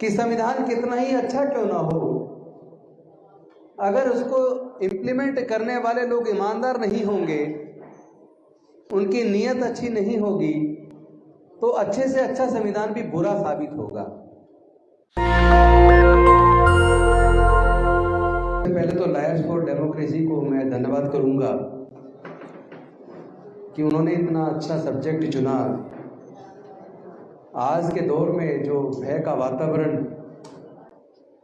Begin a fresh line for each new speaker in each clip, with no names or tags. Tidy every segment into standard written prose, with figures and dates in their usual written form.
कि संविधान कितना ही अच्छा क्यों ना हो, अगर उसको इम्प्लीमेंट करने वाले लोग ईमानदार नहीं होंगे, उनकी नीयत अच्छी नहीं होगी, तो अच्छे से अच्छा संविधान भी बुरा साबित होगा। पहले तो लायर्स फॉर डेमोक्रेसी को मैं धन्यवाद करूंगा कि उन्होंने इतना अच्छा सब्जेक्ट चुना। आज के दौर में जो भय का वातावरण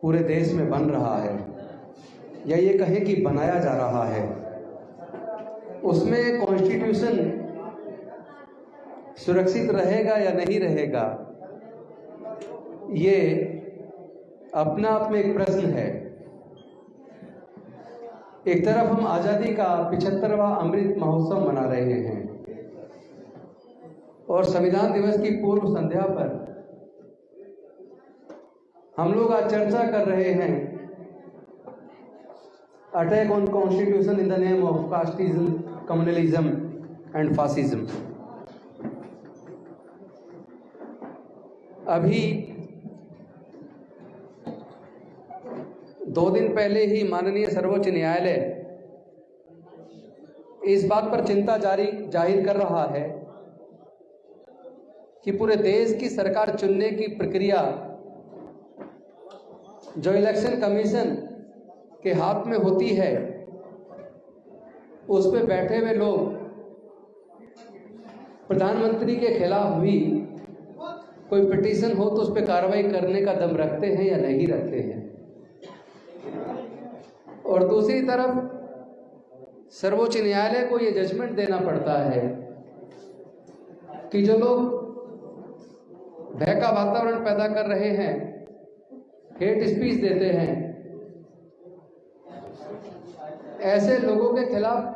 पूरे देश में बन रहा है, या ये कहें कि बनाया जा रहा है, उसमें कॉन्स्टिट्यूशन सुरक्षित रहेगा या नहीं रहेगा, ये अपना आप में एक प्रश्न है। एक तरफ हम आज़ादी का 75वां अमृत महोत्सव मना रहे हैं और संविधान दिवस की पूर्व संध्या पर हम लोग आज चर्चा कर रहे हैं attack on constitution in the name of casteism, communalism and fascism. अभी 2 दिन पहले ही माननीय सर्वोच्च न्यायालय इस बात पर चिंता जाहिर कर रहा है कि पूरे देश की सरकार चुनने की प्रक्रिया जो इलेक्शन कमीशन के हाथ में होती है, उस पे बैठे हुए लोग प्रधानमंत्री के खिलाफ भी कोई पिटीशन हो तो उस पर कार्रवाई करने का दम रखते हैं या नहीं रखते हैं। और दूसरी तरफ सर्वोच्च न्यायालय को यह जजमेंट देना पड़ता है कि जो लोग भय का वातावरण पैदा कर रहे हैं, हेट स्पीच देते हैं, ऐसे लोगों के खिलाफ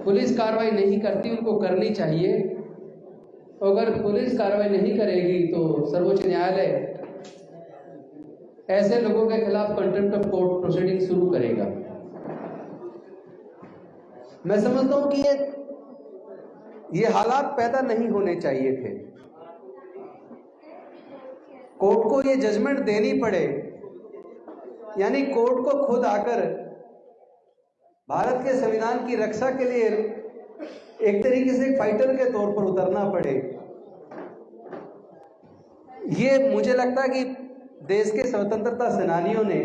पुलिस कार्रवाई नहीं करती, उनको करनी चाहिए। अगर पुलिस कार्रवाई नहीं करेगी तो सर्वोच्च न्यायालय ऐसे लोगों के खिलाफ कंटेम्प्ट ऑफ कोर्ट प्रोसीडिंग शुरू करेगा। मैं समझता हूं कि ये हालात पैदा नहीं होने चाहिए थे। कोर्ट को ये जजमेंट देनी पड़े, यानी कोर्ट को खुद आकर भारत के संविधान की रक्षा के लिए एक तरीके से एक फाइटर के तौर पर उतरना पड़े, ये मुझे लगता है कि देश के स्वतंत्रता सेनानियों ने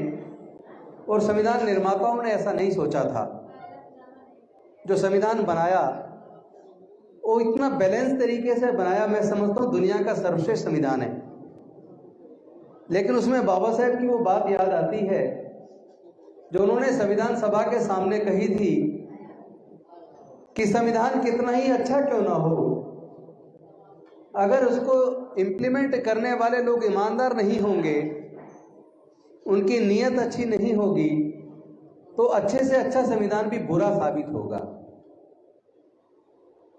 और संविधान निर्माताओं ने ऐसा नहीं सोचा था। जो संविधान बनाया वो इतना बैलेंस तरीके से बनाया, मैं समझता हूँ दुनिया का सर्वश्रेष्ठ संविधान है। लेकिन उसमें बाबा साहेब की वो बात याद आती है जो उन्होंने संविधान सभा के सामने कही थी कि संविधान कितना ही अच्छा क्यों ना हो, अगर उसको इम्प्लीमेंट करने वाले लोग ईमानदार नहीं होंगे, उनकी नीयत अच्छी नहीं होगी, तो अच्छे से अच्छा संविधान भी बुरा साबित होगा।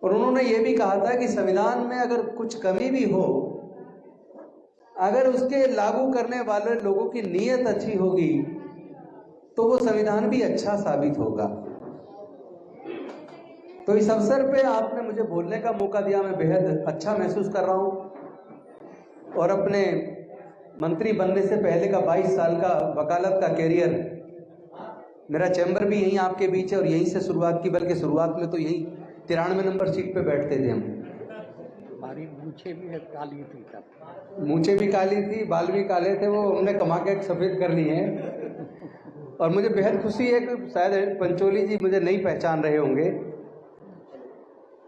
और उन्होंने ये भी कहा था कि संविधान में अगर कुछ कमी भी हो, अगर उसके लागू करने वाले लोगों की नीयत अच्छी होगी, तो वो संविधान भी अच्छा साबित होगा। तो इस अवसर पे आपने मुझे बोलने का मौका दिया, मैं बेहद अच्छा महसूस कर रहा हूँ। और अपने मंत्री बनने से पहले का 22 साल का वकालत का कैरियर, मेरा चैम्बर भी यहीं आपके बीच है और यहीं से शुरुआत की, बल्कि शुरुआत में तो यहीं 93 नंबर सीट पे बैठते थे हम।
हमारी मूंछें भी काली थी,
मूंछें भी काली थी, बाल भी काले थे, वो हमने कमा के सफ़ेद कर लिए हैं। और मुझे बेहद खुशी है कि शायद पंचोली जी मुझे नहीं पहचान रहे होंगे।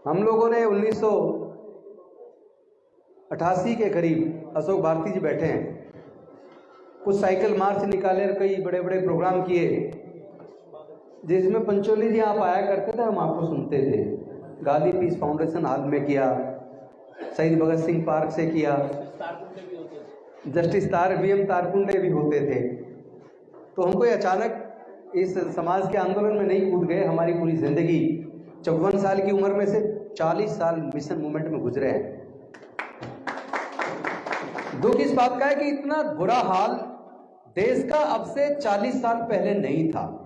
हम लोगों ने 1988 के करीब, अशोक भारती जी बैठे हैं, कुछ साइकिल मार्च निकाले, कई बड़े बड़े प्रोग्राम किए, जिसमें पंचोली जी आप आया करते थे, हम आपको सुनते थे। गांधी पीस फाउंडेशन हाल में किया, शहीद भगत सिंह पार्क से किया, जस्टिस वीएम तारकुंडे भी होते थे। तो हम कोई अचानक इस समाज के आंदोलन में नहीं कूद गए। हमारी पूरी जिंदगी 54 साल की उम्र में से 40 साल मिशन मूवमेंट में गुजरे हैं। दुख इस बात का है कि इतना बुरा हाल देश का अब से 40 साल पहले नहीं था।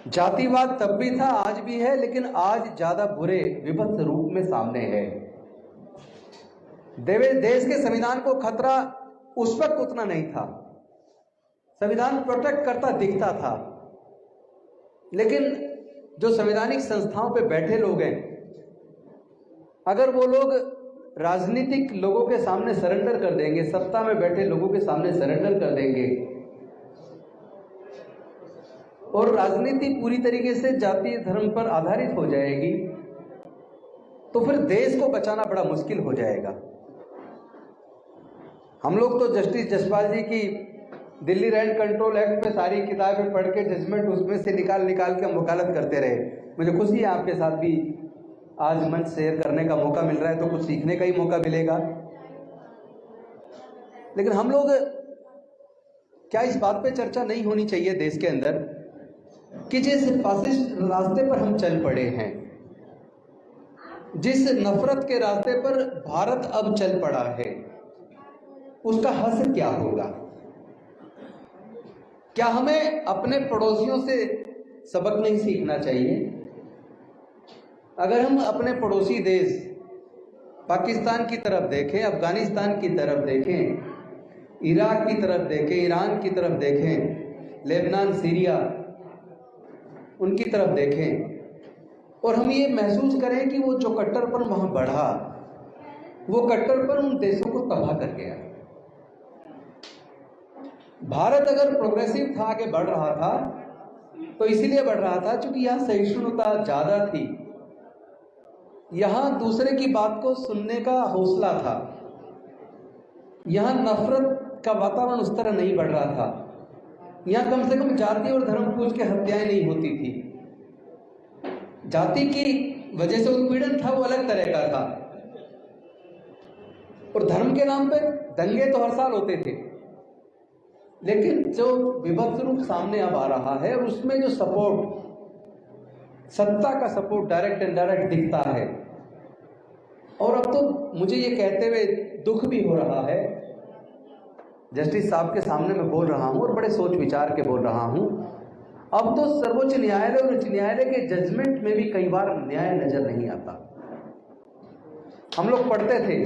जातिवाद तब भी था, आज भी है, लेकिन आज ज्यादा बुरे विभत्स रूप में सामने है। देश के संविधान को खतरा उस वक्त उतना नहीं था, संविधान प्रोटेक्ट करता दिखता था, लेकिन जो संवैधानिक संस्थाओं पे बैठे लोग हैं, अगर वो लोग राजनीतिक लोगों के सामने सरेंडर कर देंगे, सत्ता में बैठे लोगों के सामने सरेंडर कर देंगे और राजनीति पूरी तरीके से जातीय धर्म पर आधारित हो जाएगी, तो फिर देश को बचाना बड़ा मुश्किल हो जाएगा। हम लोग तो जस्टिस जसपाल जी की दिल्ली रैंट कंट्रोल एक्ट पे सारी किताबें पढ़ के जजमेंट उसमें से निकाल के हम वकालत करते रहे। मुझे खुशी है आपके साथ भी आज मंच शेयर करने का मौका मिल रहा है, तो कुछ सीखने का ही मौका मिलेगा। लेकिन हम लोग क्या इस बात पे चर्चा नहीं होनी चाहिए देश के अंदर कि जिस फासिस्ट रास्ते पर हम चल पड़े हैं, जिस नफरत के रास्ते पर भारत अब चल पड़ा है, उसका हश्र क्या होगा? क्या हमें अपने पड़ोसियों से सबक नहीं सीखना चाहिए? अगर हम अपने पड़ोसी देश पाकिस्तान की तरफ देखें, अफगानिस्तान की तरफ देखें, इराक की तरफ देखें, ईरान की तरफ देखें, लेबनान, सीरिया, उनकी तरफ देखें और हम ये महसूस करें कि वो जो कट्टरपन वहां बढ़ा, वो कट्टरपन उन देशों को तबाह कर गया। भारत अगर प्रोग्रेसिव था, आगे बढ़ रहा था, तो इसीलिए बढ़ रहा था क्योंकि यहां सहिष्णुता ज्यादा थी, यहां दूसरे की बात को सुनने का हौसला था, यहां नफरत का वातावरण उस तरह नहीं बढ़ रहा था, यहां कम से कम जाति और धर्म पूछ के हत्याएं नहीं होती थी। जाति की वजह से उत्पीड़न था वो अलग तरह का था, और धर्म के नाम पे दंगे तो हर साल होते थे, लेकिन जो विभत्स रूप सामने अब आ रहा है उसमें जो सपोर्ट, सत्ता का सपोर्ट डायरेक्ट इनडायरेक्ट दिखता है। और अब तो मुझे ये कहते हुए दुख भी हो रहा है, जस्टिस साहब के सामने मैं बोल रहा हूं और बड़े सोच विचार के बोल रहा हूं, अब तो सर्वोच्च न्यायालय और उच्च न्यायालय के जजमेंट में भी कई बार न्याय नजर नहीं आता। हम लोग पढ़ते थे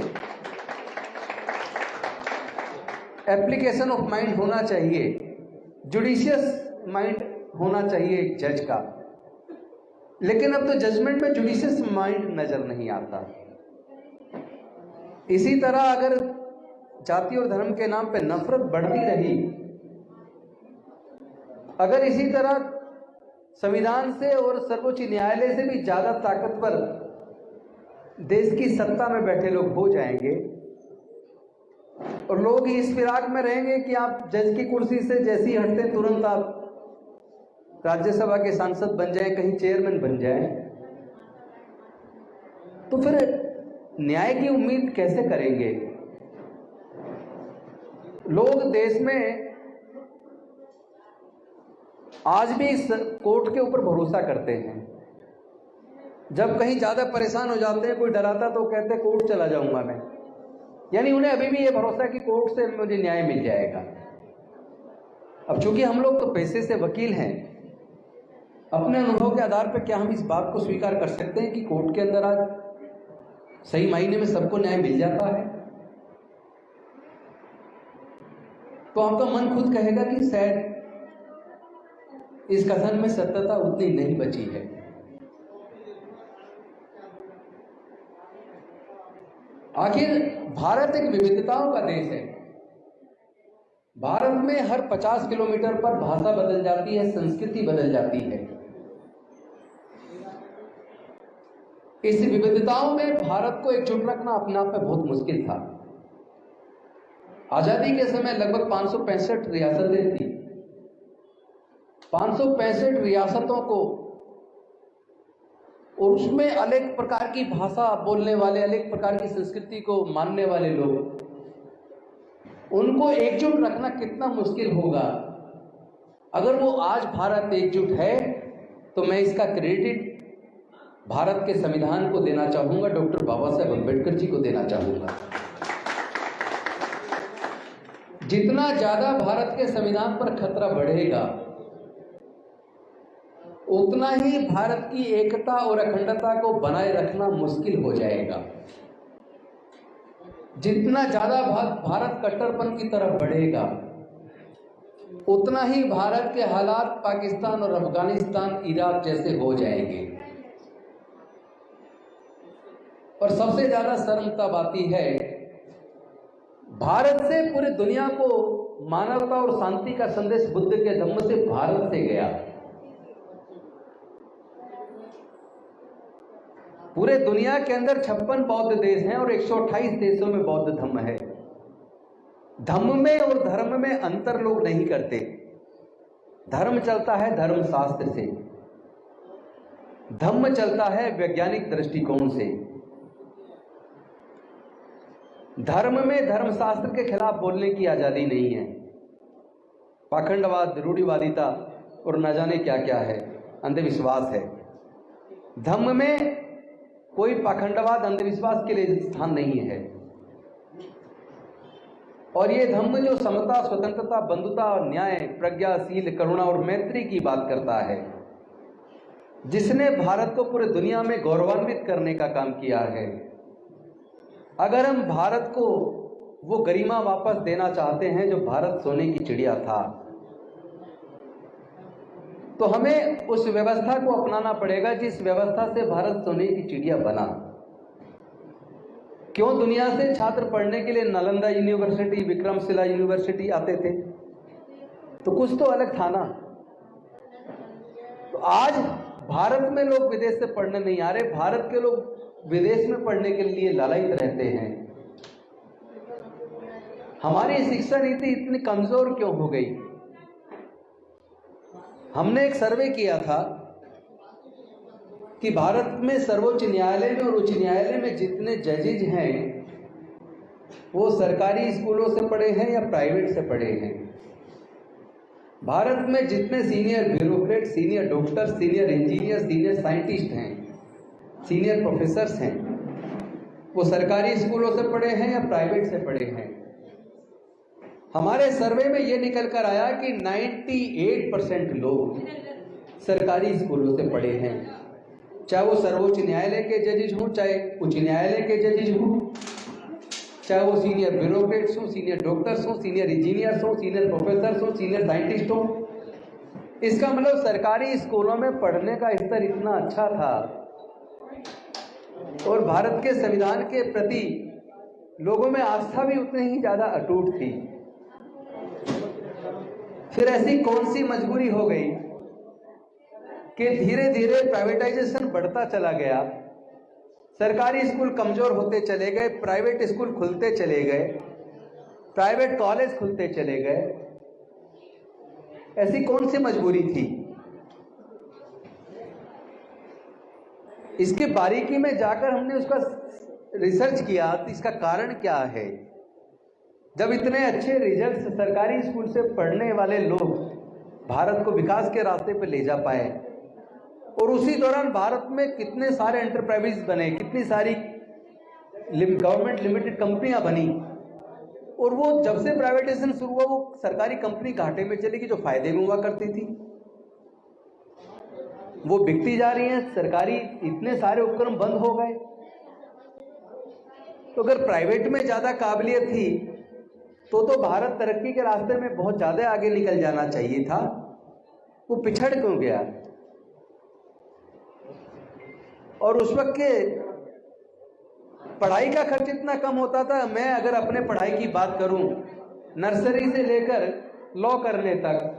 एप्लीकेशन ऑफ माइंड होना चाहिए, जुडिशियस माइंड होना चाहिए एक जज का, लेकिन अब तो जजमेंट में जुडिशियस माइंड नजर नहीं आता। इसी तरह अगर जाति और धर्म के नाम पे नफरत बढ़ती रही, अगर इसी तरह संविधान से और सर्वोच्च न्यायालय से भी ज्यादा ताकतवर देश की सत्ता में बैठे लोग हो जाएंगे और लोग इस फिराक में रहेंगे कि आप जज की कुर्सी से जैसे ही हटते तुरंत आप राज्यसभा के सांसद बन जाएं, कहीं चेयरमैन बन जाएं, तो फिर न्याय की उम्मीद कैसे करेंगे? लोग देश में आज भी इस कोर्ट के ऊपर भरोसा करते हैं। जब कहीं ज्यादा परेशान हो जाते हैं, कोई डराता तो कहते हैं कोर्ट चला जाऊंगा मैं, यानी उन्हें अभी भी ये भरोसा है कि कोर्ट से मुझे न्याय मिल जाएगा। अब चूंकि हम लोग तो पैसे से वकील हैं, अपने अनुभव के आधार पर क्या हम इस बात को स्वीकार कर सकते हैं कि कोर्ट के अंदर आज सही मायने में सबको न्याय मिल जाता है? तो आपका मन खुद कहेगा कि शायद इस कथन में सत्यता उतनी नहीं बची है। आखिर भारत एक विविधताओं का देश है। भारत में हर 50 किलोमीटर पर भाषा बदल जाती है, संस्कृति बदल जाती है। इस विविधताओं में भारत को एकजुट रखना अपने आप में बहुत मुश्किल था। आजादी के समय लगभग 565 रियासतें थी। 565 रियासतों को, और उसमें अलग प्रकार की भाषा बोलने वाले, अलग प्रकार की संस्कृति को मानने वाले लोग, उनको एकजुट रखना कितना मुश्किल होगा। अगर वो आज भारत एकजुट है तो मैं इसका क्रेडिट भारत के संविधान को देना चाहूंगा, डॉक्टर बाबा साहेब अम्बेडकर जी को देना चाहूंगा। जितना ज्यादा भारत के संविधान पर खतरा बढ़ेगा, उतना ही भारत की एकता और अखंडता को बनाए रखना मुश्किल हो जाएगा। जितना ज़्यादा भारत कट्टरपन की तरफ बढ़ेगा, उतना ही भारत के हालात पाकिस्तान और अफगानिस्तान, इराक जैसे हो जाएंगे। और सबसे ज़्यादा शर्म तब आती है, भारत से पूरी दुनिया को मानवता और शांति का संदेश बुद्ध के धम्म से भारत से गया। पूरे दुनिया के अंदर 56 बौद्ध देश हैं और 128 देशों में बौद्ध धम्म है। धम्म में और धर्म में अंतर लोग नहीं करते। धर्म चलता है धर्मशास्त्र से, धम्म चलता है वैज्ञानिक दृष्टिकोण से। धर्म में धर्मशास्त्र के खिलाफ बोलने की आजादी नहीं है। पाखंडवाद, रूढ़िवादिता और न जाने क्या क्या है, अंधविश्वास है। धम्म में कोई पाखंडवाद, अंधविश्वास के लिए स्थान नहीं है। और ये धम्म जो समता, स्वतंत्रता, बंधुता, न्याय, प्रज्ञाशील, करुणा और मैत्री की बात करता है, जिसने भारत को पूरे दुनिया में गौरवान्वित करने का काम किया है। अगर हम भारत को वो गरिमा वापस देना चाहते हैं जो भारत सोने की चिड़िया था, तो हमें उस व्यवस्था को अपनाना पड़ेगा जिस व्यवस्था से भारत सोने की चिड़िया बना। क्यों दुनिया से छात्र पढ़ने के लिए नालंदा यूनिवर्सिटी, विक्रमशिला यूनिवर्सिटी आते थे? तो कुछ तो अलग था ना। तो आज भारत में लोग विदेश से पढ़ने नहीं आ रहे, भारत के लोग विदेश में पढ़ने के लिए लालायित रहते हैं। हमारी शिक्षा नीति इतनी कमजोर क्यों हो गई? हमने एक सर्वे किया था कि भारत में सर्वोच्च न्यायालय में और उच्च न्यायालय में जितने जजेज हैं वो सरकारी स्कूलों से पढ़े हैं या प्राइवेट से पढ़े हैं। भारत में जितने senior bureaucrat, senior doctor, senior engineer, senior scientist हैं, सीनियर प्रोफेसर्स हैं, वो सरकारी स्कूलों से पढ़े हैं या प्राइवेट से पढ़े हैं। हमारे सर्वे में ये निकल कर आया कि 98% लोग सरकारी स्कूलों से पढ़े हैं, चाहे वो सर्वोच्च न्यायालय के जजेज हों, चाहे उच्च न्यायालय के जजेज हों, चाहे वो सीनियर ब्यूरोक्रेट्स हों, सीनियर डॉक्टर्स हों, सीनियर इंजीनियर्स हों, सीनियर प्रोफेसर्स हों, सीनियर साइंटिस्ट हों। इसका मतलब सरकारी स्कूलों में पढ़ने का स्तर इतना अच्छा था और भारत के संविधान के प्रति लोगों में आस्था भी उतनी ही ज्यादा अटूट थी। फिर ऐसी कौन सी मजबूरी हो गई कि धीरे धीरे प्राइवेटाइजेशन बढ़ता चला गया, सरकारी स्कूल कमजोर होते चले गए, प्राइवेट स्कूल खुलते चले गए, प्राइवेट कॉलेज खुलते चले गए। ऐसी कौन सी मजबूरी थी? इसके बारीकी में जाकर हमने उसका रिसर्च किया तो इसका कारण क्या है। जब इतने अच्छे रिजल्ट्स सरकारी स्कूल से पढ़ने वाले लोग भारत को विकास के रास्ते पर ले जा पाए और उसी दौरान भारत में कितने सारे एंटरप्राइजेस बने, कितनी सारी गवर्नमेंट लिमिटेड कंपनियां बनी, और वो जब से प्राइवेटाइजेशन शुरू हुआ वो सरकारी कंपनी घाटे में चली गई जो फायदे में हुआ करती थी वो बिकती जा रही हैं। सरकारी इतने सारे उपक्रम बंद हो गए। तो अगर प्राइवेट में ज्यादा काबिलियत थी तो भारत तरक्की के रास्ते में बहुत ज्यादा आगे निकल जाना चाहिए था, वो पिछड़ क्यों गया? और उस वक्त के पढ़ाई का खर्च इतना कम होता था। मैं अगर अपने पढ़ाई की बात करूं, नर्सरी से लेकर लॉ करने तक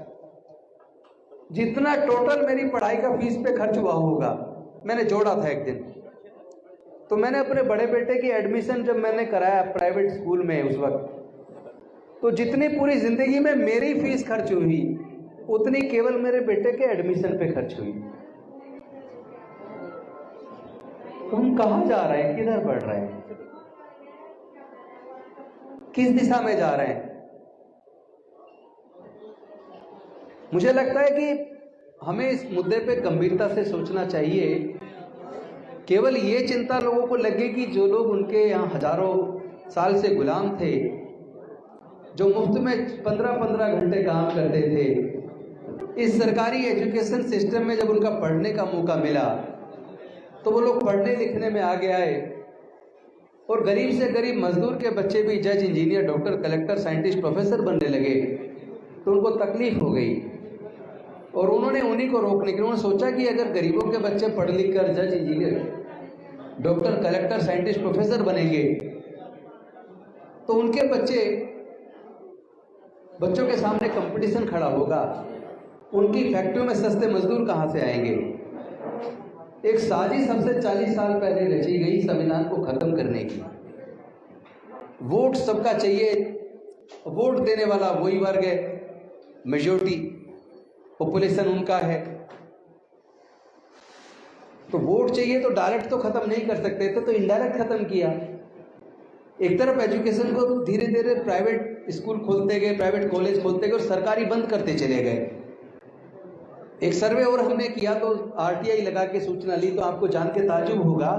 जितना टोटल मेरी पढ़ाई का फीस पे खर्च हुआ होगा, मैंने जोड़ा था एक दिन। तो मैंने अपने बड़े बेटे की एडमिशन जब मैंने कराया प्राइवेट स्कूल में उस वक्त, तो जितनी पूरी जिंदगी में मेरी फीस खर्च हुई उतनी केवल मेरे बेटे के एडमिशन पे खर्च हुई। तो हम कहाँ जा रहे हैं, किधर बढ़ रहे हैं, किस दिशा में जा रहे हैं? मुझे लगता है कि हमें इस मुद्दे पे गंभीरता से सोचना चाहिए। केवल ये चिंता लोगों को लगे कि जो लोग उनके यहाँ हजारों साल से गुलाम थे, जो मुफ्त में 15-15 घंटे काम करते थे, इस सरकारी एजुकेशन सिस्टम में जब उनका पढ़ने का मौका मिला तो वो लोग पढ़ने लिखने में आगे आए और गरीब से गरीब मजदूर के बच्चे भी जज, engineer, doctor, collector, scientist, professor बनने लगे, तो उनको तकलीफ हो गई। और उन्होंने उन्हीं को रोकने के लिए उन्होंने सोचा कि अगर गरीबों के बच्चे पढ़ लिख कर जज, engineer, doctor, collector, scientist, professor बनेंगे तो उनके बच्चों के सामने कंपटीशन खड़ा होगा, उनकी फैक्ट्रियों में सस्ते मजदूर कहाँ से आएंगे। एक साजिश हमसे 40 साल पहले रची गई संविधान को खत्म करने की। वोट सबका चाहिए, वोट देने वाला वही वर्ग है, मेजॉरिटी पॉपुलेशन उनका है, तो वोट चाहिए तो डायरेक्ट तो खत्म नहीं कर सकते थे, तो इनडायरेक्ट खत्म किया। एक तरफ एजुकेशन को धीरे धीरे प्राइवेट स्कूल खोलते गए, प्राइवेट कॉलेज खोलते गए और सरकारी बंद करते चले गए। एक सर्वे और हमने किया तो आरटीआई लगा के सूचना ली, तो आपको जान के ताज्जुब होगा,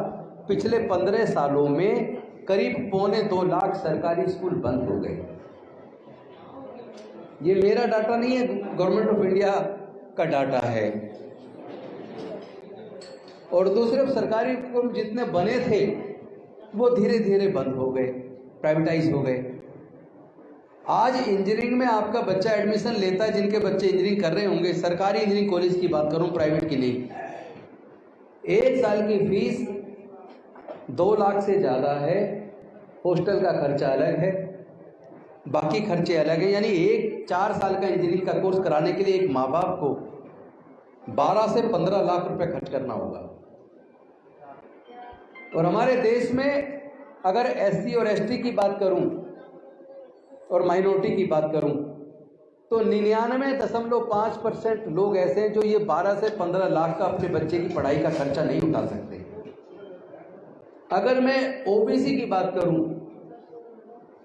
पिछले 15 सालों में करीब 2.25 लाख सरकारी स्कूल बंद हो गए। ये मेरा डाटा नहीं है, गवर्नमेंट ऑफ इंडिया का डाटा है। और दूसरे सरकारी स्कूल जितने बने थे वो धीरे धीरे बंद हो गए, प्राइवेटाइज हो गए। आज इंजीनियरिंग में आपका बच्चा एडमिशन लेता है, जिनके बच्चे इंजीनियरिंग कर रहे होंगे, सरकारी इंजीनियरिंग कॉलेज की बात करूं, प्राइवेट की नहीं, 1 साल की फीस 2 लाख से ज़्यादा है। हॉस्टल का खर्चा अलग है, बाकी खर्चे अलग है। यानी 4 साल का इंजीनियरिंग का कोर्स कराने के लिए एक माँ बाप को 12 से 15 लाख रुपए खर्च करना होगा। और हमारे देश में अगर एससी और एसटी की बात करूं और माइनॉरिटी की बात करूं तो 99.5% लोग ऐसे हैं जो ये 12 से 15 लाख का अपने बच्चे की पढ़ाई का खर्चा नहीं उठा सकते। अगर मैं ओबीसी की बात करूं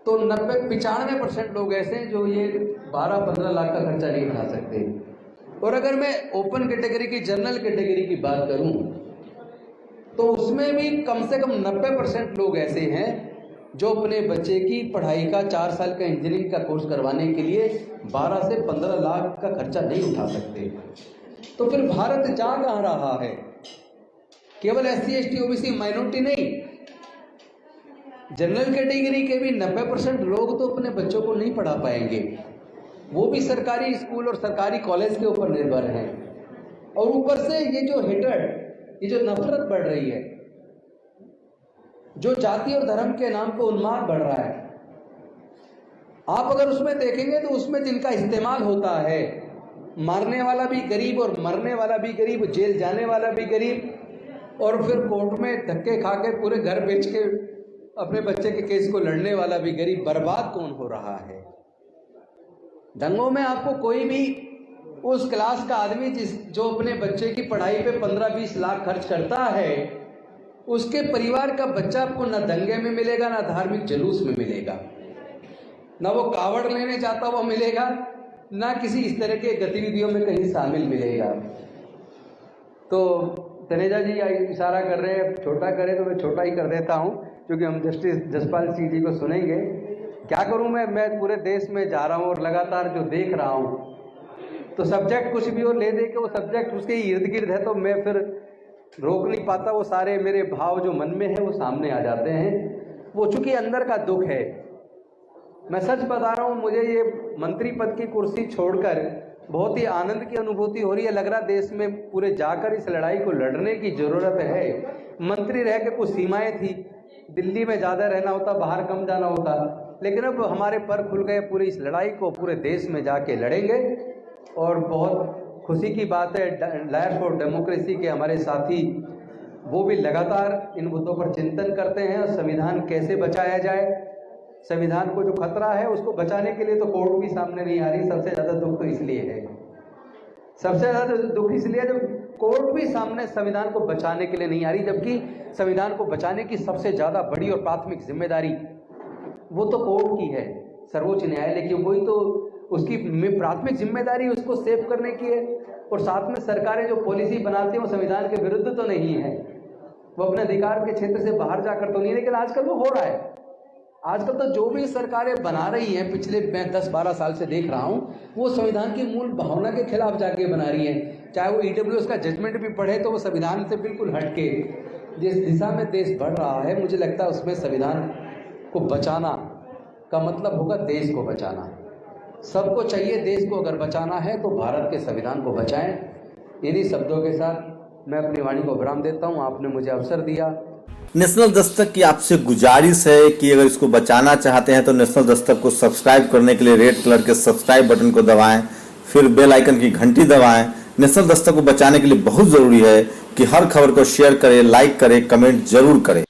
तो 95% लोग ऐसे हैं जो ये 12-15 लाख का खर्चा नहीं उठा सकते। और अगर मैं ओपन कैटेगरी की, जनरल कैटेगरी की बात करूं तो उसमें भी कम से कम 90% लोग ऐसे हैं जो अपने बच्चे की पढ़ाई का 4 साल का इंजीनियरिंग का कोर्स करवाने के लिए 12 से 15 लाख का खर्चा नहीं उठा सकते। तो फिर भारत जा कहाँ रहा है? केवल एससी, एसटी, ओबीसी, माइनॉरिटी नहीं, जनरल कैटेगरी के भी 90% लोग तो अपने बच्चों को नहीं पढ़ा पाएंगे। वो भी सरकारी स्कूल और सरकारी कॉलेज के ऊपर निर्भर हैं। और ऊपर से ये जो हेट्रेड, ये जो नफरत बढ़ रही है, जो जाति और धर्म के नाम पर उन्माद बढ़ रहा है, आप अगर उसमें देखेंगे तो उसमें जिनका इस्तेमाल होता है, मारने वाला भी गरीब और मरने वाला भी गरीब, जेल जाने वाला भी गरीब, और फिर कोर्ट में धक्के खा के पूरे घर बेच के अपने बच्चे के केस को लड़ने वाला भी गरीब। बर्बाद कौन हो रहा है? दंगों में आपको कोई भी उस क्लास का आदमी जो अपने बच्चे की पढ़ाई पे 15-20 लाख खर्च करता है, उसके परिवार का बच्चा आपको न दंगे में मिलेगा, ना धार्मिक जुलूस में मिलेगा, ना वो कावड़ लेने जाता हुआ मिलेगा, ना किसी इस तरह के गतिविधियों में कहीं शामिल मिलेगा। तो तनेजा जी इशारा कर रहे हैं छोटा करें, तो मैं छोटा ही कर देता हूं, क्योंकि हम जस्टिस जसपाल सिंह जी को सुनेंगे। क्या करूं मैं पूरे देश में जा रहा हूं और लगातार जो देख रहा हूं, तो सब्जेक्ट कुछ भी हो ले दे के वो सब्जेक्ट उसके इर्द गिर्द है, तो मैं फिर रोक नहीं पाता। वो सारे मेरे भाव जो मन में है वो सामने आ जाते हैं। वो चूंकि अंदर का दुख है, मैं सच बता रहा हूँ, मुझे ये मंत्री पद की कुर्सी छोड़कर बहुत ही आनंद की अनुभूति हो रही है। लग रहा देश में पूरे जाकर इस लड़ाई को लड़ने की जरूरत है। मंत्री रह के कुछ सीमाएं थी, दिल्ली में ज़्यादा रहना होता, बाहर कम जाना होता, लेकिन अब हमारे पर खुल गए, पूरी इस लड़ाई को पूरे देश में जाके लड़ेंगे। और बहुत खुशी की बात है, लायर्स फॉर डेमोक्रेसी के हमारे साथी वो भी लगातार इन मुद्दों पर चिंतन करते हैं और संविधान कैसे बचाया जाए, संविधान को जो खतरा है उसको बचाने के लिए तो कोर्ट भी सामने नहीं आ रही। सबसे ज़्यादा दुख तो इसलिए है, सबसे ज़्यादा दुख इसलिए जब कोर्ट भी सामने संविधान को बचाने के लिए नहीं आ रही, जबकि संविधान को बचाने की सबसे ज़्यादा बड़ी और प्राथमिक जिम्मेदारी वो तो कोर्ट की है, सर्वोच्च न्यायालय की। वही तो उसकी प्राथमिक जिम्मेदारी उसको सेव करने की है। और साथ में सरकारें जो पॉलिसी बनाती हैं वो संविधान के विरुद्ध तो नहीं है, वो अपने अधिकार के क्षेत्र से बाहर जाकर तो नहीं, लेकिन आजकल वो हो रहा है। आजकल तो जो भी सरकारें बना रही हैं, पिछले मैं 10-12 साल से देख रहा हूं, वो संविधान की मूल भावना के खिलाफ जाके बना रही हैं। चाहे वो ईडब्ल्यूएस का जजमेंट भी पढ़े तो वो संविधान से बिल्कुल हटके, जिस दिशा में देश बढ़ रहा है, मुझे लगता है उसमें संविधान को बचाना का मतलब होगा देश को बचाना। सबको चाहिए देश को अगर बचाना है तो भारत के संविधान को बचाएं। इन्हीं शब्दों के साथ मैं अपनी वाणी को विराम देता हूं। आपने मुझे अवसर दिया।
नेशनल दस्तक की आपसे गुजारिश है कि अगर इसको बचाना चाहते हैं तो नेशनल दस्तक को सब्सक्राइब करने के लिए रेड कलर के सब्सक्राइब बटन को दबाएं, फिर बेल आइकन की घंटी दबाएं। नेशनल दस्तक को बचाने के लिए बहुत जरूरी है कि हर खबर को शेयर करें, लाइक करें, कमेंट जरूर करें।